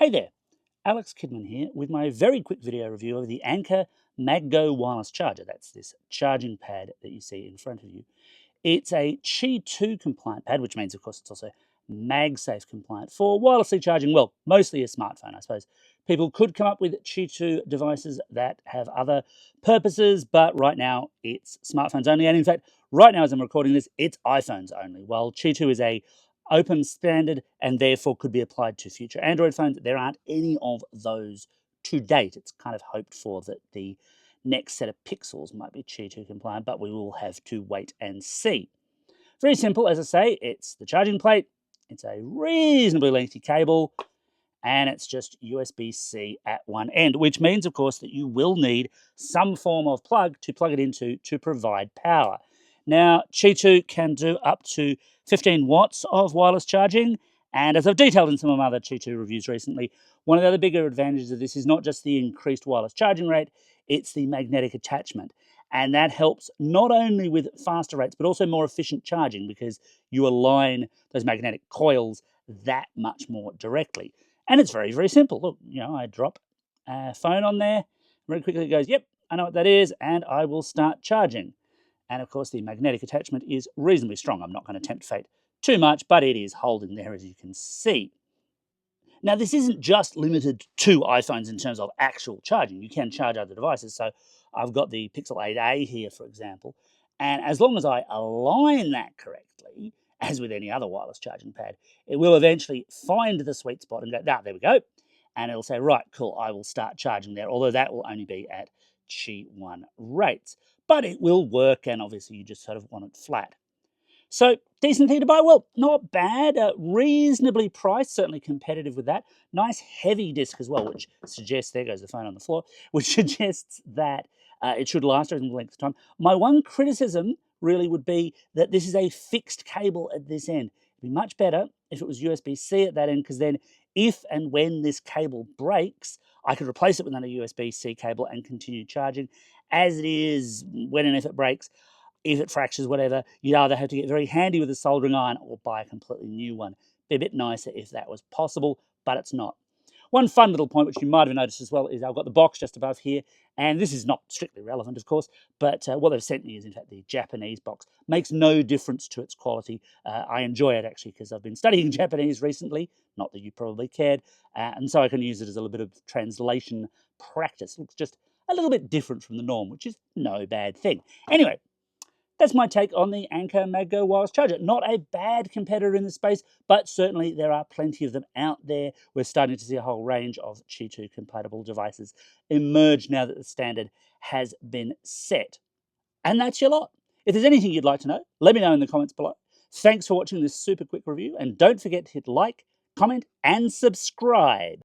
Hey there, Alex Kidman here with my very quick video review of the Anker MagGo wireless charger. That's this charging pad that you see in front of you. It's a Qi2 compliant pad, which means, of course, it's also MagSafe compliant for wirelessly charging, well, mostly a smartphone, I suppose. People could come up with Qi2 devices that have other purposes, but right now it's smartphones only. And in fact, right now as I'm recording this, it's iPhones only. While Qi2 is a open standard and therefore could be applied to future Android phones, there aren't any of those to date. It's kind of hoped for that the next set of Pixels might be Qi2 compliant, but we will have to wait and see. Very simple, as I say, it's the charging plate, it's a reasonably lengthy cable, and it's just USB-C at one end, which means, of course, that you will need some form of plug to plug it into to provide power. Now, Qi2 can do up to 15 watts of wireless charging, and as I've detailed in some of my other Qi2 reviews recently, one of the other bigger advantages of this is not just the increased wireless charging rate, it's the magnetic attachment. And that helps not only with faster rates, but also more efficient charging because you align those magnetic coils that much more directly. And it's very, very simple. Look, I drop a phone on there, very quickly it goes, yep, I know what that is, and I will start charging. And of course, the magnetic attachment is reasonably strong. I'm not going to tempt fate too much, but it is holding there, as you can see. Now, this isn't just limited to iPhones in terms of actual charging. You can charge other devices. So I've got the Pixel 8a here, for example, and as long as I align that correctly, as with any other wireless charging pad, it will eventually find the sweet spot and go, there we go. And it'll say, right, cool, I will start charging there, although that will only be at Qi1 rates. But it will work, and obviously you just sort of want it flat. So, decent thing to buy? Well, not bad. Reasonably priced, certainly competitive with that. Nice heavy disc as well, which suggests, there goes the phone on the floor, which suggests that it should last a reasonable length of time. My one criticism really would be that this is a fixed cable at this end. It'd be much better if it was USB-C at that end, because then if and when this cable breaks, I could replace it with another USB-C cable and continue charging. As it is, when and if it breaks, if it fractures, whatever, you'd either have to get very handy with a soldering iron or buy a completely new one. Be a bit nicer if that was possible, but it's not. One fun little point, which you might have noticed as well, is I've got the box just above here, and this is not strictly relevant, of course, but what they've sent me is, in fact, the Japanese box. Makes no difference to its quality. I enjoy it, actually, because I've been studying Japanese recently, not that you probably cared, and so I can use it as a little bit of translation practice. Looks just a little bit different from the norm, which is no bad thing. Anyway, that's my take on the Anker MagGo wireless charger. Not a bad competitor in the space, but certainly there are plenty of them out there. We're starting to see a whole range of Qi2 compatible devices emerge now that the standard has been set. And that's your lot. If there's anything you'd like to know, let me know in the comments below. Thanks for watching this super quick review, and don't forget to hit like, comment, and subscribe.